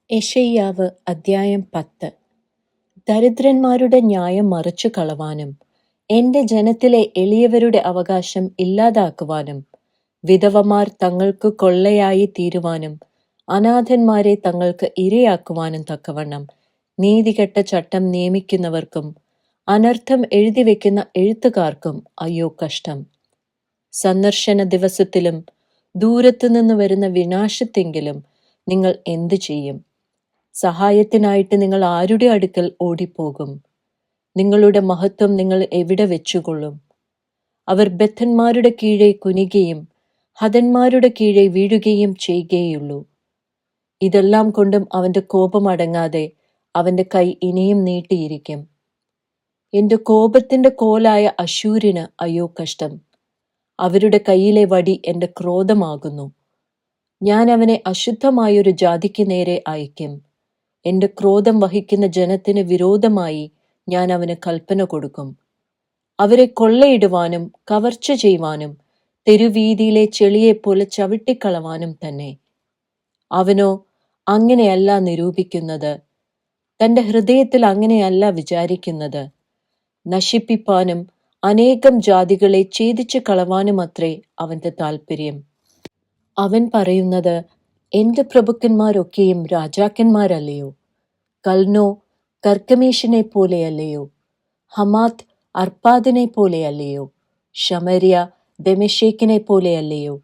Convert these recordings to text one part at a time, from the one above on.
യെശയ്യാവ് അദ്ധ്യായം 10. ദരിദ്രന്മാരുടെ ന്യായം മറിച്ചു കളവാനും എന്റെ ജനത്തിലെ എളിയവരുടെ അവകാശം ഇല്ലാതാക്കുവാനും വിധവമാർ തങ്ങൾക്ക് കൊള്ളയായി തീരുവാനും അനാഥന്മാരെ തങ്ങൾക്ക് ഇരയാക്കുവാനും തക്കവണ്ണം നീതികെട്ട ചട്ടം നിയമിക്കുന്നവർക്കും അനർത്ഥം എഴുതിവെക്കുന്ന എഴുത്തുകാർക്കും അയ്യോ കഷ്ടം. സന്ദർശന ദിവസത്തിലും ദൂരത്തുനിന്ന് വരുന്ന വിനാശത്തെങ്കിലും നിങ്ങൾ എന്തു ചെയ്യും? സഹായത്തിനായിട്ട് നിങ്ങൾ ആരുടെ അടുക്കൽ ഓടിപ്പോകും? നിങ്ങളുടെ മഹത്വം നിങ്ങൾ എവിടെ വെച്ചുകൊള്ളും? അവർ ബദ്ധന്മാരുടെ കീഴെ കുനികയും ഹതന്മാരുടെ കീഴെ വീഴുകയും ചെയ്യുകയുള്ളൂ. ഇതെല്ലാം കൊണ്ടും അവന്റെ കോപം അടങ്ങാതെ അവന്റെ കൈ ഇനിയും നീട്ടിയിരിക്കും. എന്റെ കോപത്തിന്റെ കോലായ അശൂരിന് അയ്യോ കഷ്ടം. അവരുടെ കയ്യിലെ വടി എന്റെ ക്രോധമാകുന്നു. ഞാൻ അവനെ അശുദ്ധമായൊരു ജാതിക്ക് നേരെ അയക്കും. എന്റെ ക്രോധം വഹിക്കുന്ന ജനത്തിന് വിരോധമായി ഞാൻ അവന് കൽപ്പന കൊടുക്കും. അവരെ കൊള്ളയിടുവാനും കവർച്ച ചെയ്യുവാനും തെരുവീതിയിലെ ചെളിയെപ്പോലെ ചവിട്ടിക്കളവാനും തന്നെ. അവനോ അങ്ങനെയല്ല നിരൂപിക്കുന്നത്, തന്റെ ഹൃദയത്തിൽ അങ്ങനെയല്ല വിചാരിക്കുന്നത്. നശിപ്പിപ്പാനും അനേകം ജാതികളെ ഛേദിച്ചു കളവാനുമത്രേ അവന്റെ താല്പര്യം. അവൻ പറയുന്നത്, എന്റെ പ്രഭുക്കന്മാരൊക്കെയും രാജാക്കന്മാരല്ലയോ? കൽനോ കർക്കമീഷിനെ പോലെയല്ലയോ? ഹമാത്ത് അർപ്പാദിനെ പോലെയല്ലയോ? ശമര്യ ദെമശേക്കിനെ പോലെയല്ലയോ?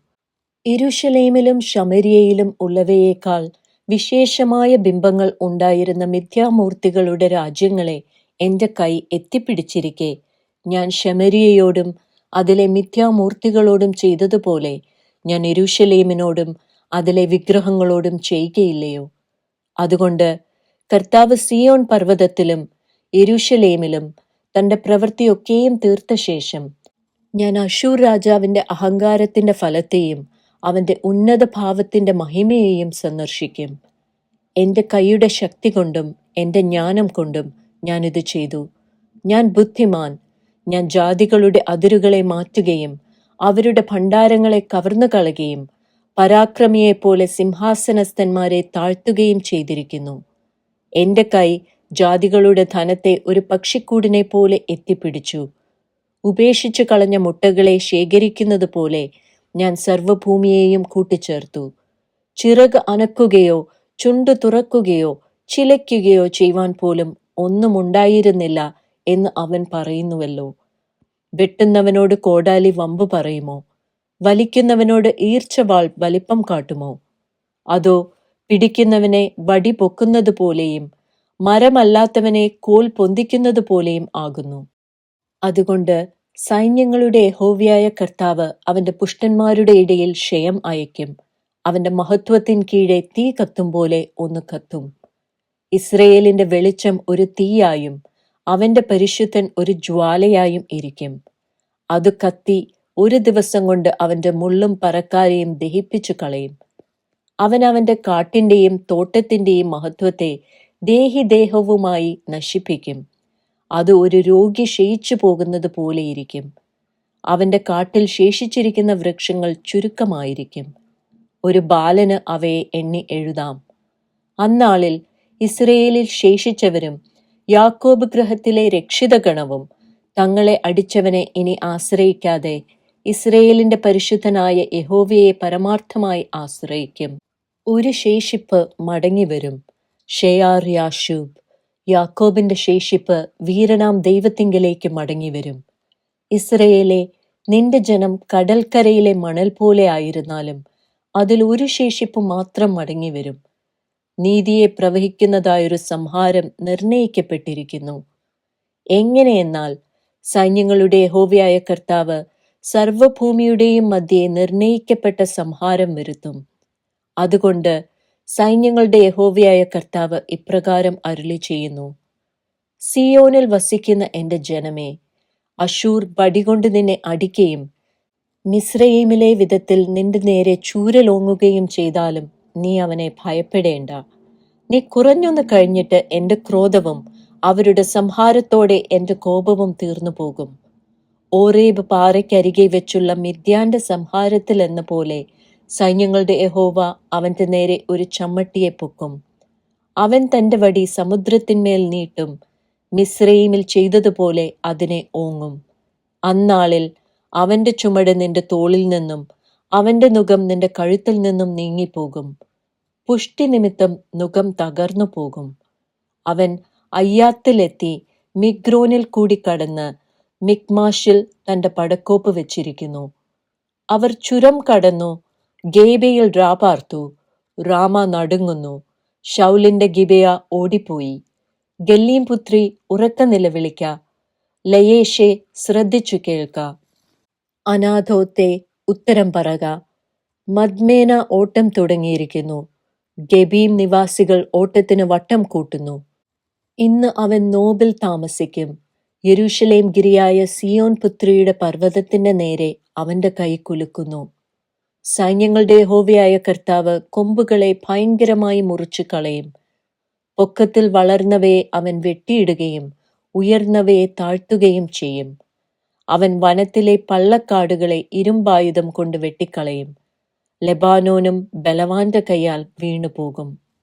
യെരൂശലേമിലും ശമര്യയിലും ഉള്ളവയേക്കാൾ വിശേഷമായ ബിംബങ്ങൾ ഉണ്ടായിരുന്ന മിഥ്യാമൂർത്തികളുടെ രാജ്യങ്ങളെ എന്റെ കൈ എത്തിപ്പിടിച്ചിരിക്കെ ഞാൻ ശമര്യയോടും അതിലെ മിഥ്യാമൂർത്തികളോടും ചെയ്തതുപോലെ ഞാൻ യെരൂശലേമിനോടും അതിലെ വിഗ്രഹങ്ങളോടും ചെയ്യുകയില്ലയോ? അതുകൊണ്ട് കർത്താവ് സിയോൻ പർവ്വതത്തിലും യെരൂശലേമിലും തന്റെ പ്രവൃത്തിയൊക്കെയും തീർത്ത ശേഷം ഞാൻ അശൂർ രാജാവിന്റെ അഹങ്കാരത്തിന്റെ ഫലത്തെയും അവന്റെ ഉന്നത ഭാവത്തിന്റെ മഹിമയെയും സന്ദർശിക്കും. എന്റെ കൈയുടെ ശക്തി കൊണ്ടും എന്റെ ജ്ഞാനം കൊണ്ടും ഞാനിത് ചെയ്തു. ഞാൻ ബുദ്ധിമാൻ. ഞാൻ ജാതികളുടെ അതിരുകളെ മാറ്റുകയും അവരുടെ ഭണ്ഡാരങ്ങളെ കവർന്നു കളയുകയും പരാക്രമിയെപ്പോലെ സിംഹാസനസ്ഥന്മാരെ താഴ്ത്തുകയും ചെയ്തിരിക്കുന്നു. എന്റെ കൈ ജാതികളുടെ ധനത്തെ ഒരു പക്ഷിക്കൂടിനെ പോലെ എത്തിപ്പിടിച്ചു. ഉപേക്ഷിച്ചു കളഞ്ഞ മുട്ടകളെ ശേഖരിക്കുന്നത് പോലെ ഞാൻ സർവ്വഭൂമിയെയും കൂട്ടിച്ചേർത്തു. ചിറക് അനക്കുകയോ ചുണ്ടു തുറക്കുകയോ ചിലയ്ക്കുകയോ ചെയ്യുവാൻ പോലും ഒന്നുമുണ്ടായിരുന്നില്ല എന്ന് അവൻ പറയുന്നുവല്ലോ. വെട്ടുന്നവനോട് കോടാലി വമ്പ് പറയുമോ? വലിക്കുന്നവനോട് ഈർച്ചവാൾ വലിപ്പം കാട്ടുമോ? അതോ പിടിക്കുന്നവനെ വടി പൊക്കുന്നത് പോലെയും മരമല്ലാത്തവനെ കോൽ പൊന്തിക്കുന്നത് പോലെയും ആകുന്നു. അതുകൊണ്ട് സൈന്യങ്ങളുടെ യഹോവയായ കർത്താവ് അവന്റെ പുഷ്ടന്മാരുടെ ഇടയിൽ ക്ഷയം അയക്കും. അവന്റെ മഹത്വത്തിൻ കീഴെ തീ കത്തും പോലെ ഒന്ന് കത്തും. ഇസ്രയേലിന്റെ വെളിച്ചം ഒരു തീയായും അവന്റെ പരിശുദ്ധൻ ഒരു ജ്വാലയായും ഇരിക്കും. അത് കത്തി ഒരു ദിവസം കൊണ്ട് അവന്റെ മുള്ളും പറക്കാരെയും ദഹിപ്പിച്ചു കളയും. അവൻ അവന്റെ കാട്ടിന്റെയും തോട്ടത്തിന്റെയും മഹത്വത്തെ ദേഹിദേഹവുമായി നശിപ്പിക്കും. അത് ഒരു രോഗി ക്ഷയിച്ചു പോകുന്നത് പോലെയിരിക്കും. അവന്റെ കാട്ടിൽ ശേഷിച്ചിരിക്കുന്ന വൃക്ഷങ്ങൾ ചുരുക്കമായിരിക്കും. ഒരു ബാലന് അവയെ എണ്ണി എഴുതാം. അന്നാളിൽ ഇസ്രയേലിൽ ശേഷിച്ചവരും യാക്കോബ് ഗൃഹത്തിലെ രക്ഷിതഗണവും തങ്ങളെ അടിച്ചവനെ ഇനി ആശ്രയിക്കാതെ ഇസ്രയേലിന്റെ പരിശുദ്ധനായ യഹോവയെ പരമാർത്ഥമായി ആശ്രയിക്കും. ഒരു ശേഷിപ്പ് മടങ്ങിവരും. ഷെയാർ യാശൂബ്, യാക്കോബിന്റെ ശേഷിപ്പ് വീരനാം ദൈവത്തിങ്കലേക്ക് മടങ്ങിവരും. ഇസ്രയേലെ, നിന്റെ ജനം കടൽക്കരയിലെ മണൽ പോലെ ആയിരുന്നാലും അതിൽ ഒരു ശേഷിപ്പ് മാത്രം മടങ്ങിവരും. നീതിയെ പ്രവഹിക്കുന്നതായൊരു സംഹാരം നിർണയിക്കപ്പെട്ടിരിക്കുന്നു. എങ്ങനെയെന്നാൽ സൈന്യങ്ങളുടെ യഹോവയായ കർത്താവ് സർവ്വഭൂമിയുടെയും മധ്യേ നിർണയിക്കപ്പെട്ട സംഹാരം വരുത്തും. അതുകൊണ്ട് സൈന്യങ്ങളുടെ യഹോവയായ കർത്താവ് ഇപ്രകാരം അരുളി ചെയ്യുന്നു: സിയോനിൽ വസിക്കുന്ന എന്റെ ജനമേ, അശൂർ വടികൊണ്ട് നിന്നെ അടിക്കുകയും മിസ്രയീമിലെ വിധത്തിൽ നിന്റെ നേരെ ചൂരലോങ്ങുകയും ചെയ്താലും നീ അവനെ ഭയപ്പെടേണ്ട. നീ കുറഞ്ഞൊന്ന് കഴിഞ്ഞിട്ട് എന്റെ ക്രോധവും അവരുടെ സംഹാരത്തോടെ എന്റെ കോപവും തീർന്നു പോകും. ഓറേബ് പാറയ്ക്കരികെ വെച്ചുള്ള മിദ്യാന്റെ സംഹാരത്തിൽ എന്ന പോലെ സൈന്യങ്ങളുടെ യഹോവ അവന്റെ നേരെ ഒരു ചമ്മട്ടിയെ പൊക്കും. അവൻ തന്റെ വടി സമുദ്രത്തിന്മേൽ നീട്ടും, മിസ്രയീമിൽ ചെയ്തതുപോലെ അതിനെ ഓങ്ങും. അന്നാളിൽ അവന്റെ ചുമട് നിന്റെ തോളിൽ നിന്നും അവന്റെ നുകം നിന്റെ കഴുത്തിൽ നിന്നും നീങ്ങിപ്പോകും. പുഷ്ടി നിമിത്തം നുകം തകർന്നു പോകും. അവൻ അയ്യാത്തിലെത്തി മിഗ്രോനിൽ കൂടി കടന്ന് മിക്മാഷിൽ തന്റെ പടക്കോപ്പ് വെച്ചിരിക്കുന്നു. അവർ ചുരം കടന്നു, ഗേബയിൽ രാപാർത്തു. രാമ നടുങ്ങുന്നു, ശൗലിന്റെ ഗിബെയ ഓടിപ്പോയി. ഗല്ലീം പുത്രി ഉറക്ക നിലവിളിക്ക, ലയേഷെ ശ്രദ്ധിച്ചു കേൾക്ക. അനാഥോത്തെ ഉത്തരം പറക, മദ്മേന ഓട്ടം തുടങ്ങിയിരിക്കുന്നു. ഗബീം നിവാസികൾ ഓട്ടത്തിന് വട്ടം കൂട്ടുന്നു. ഇന്ന് അവൻ നോബിൽ താമസിക്കും. യെരൂശലേം ഗിരിയായ സിയോൻ പുത്രിയുടെ പർവ്വതത്തിന്റെ നേരെ അവന്റെ കൈ കുലുക്കുന്നു. സൈന്യങ്ങളുടെ യഹോവയായ കർത്താവ് കൊമ്പുകളെ ഭയങ്കരമായി മുറിച്ചു കളയും. പൊക്കത്തിൽ വളർന്നവയെ അവൻ വെട്ടിയിടുകയും ഉയർന്നവയെ താഴ്ത്തുകയും ചെയ്യും. അവൻ വനത്തിലെ പള്ളക്കാടുകളെ ഇരുമ്പായുധം കൊണ്ട് വെട്ടിക്കളയും. ലെബാനോനും ബലവാന്റെ കൈയാൽ വീണുപോകും.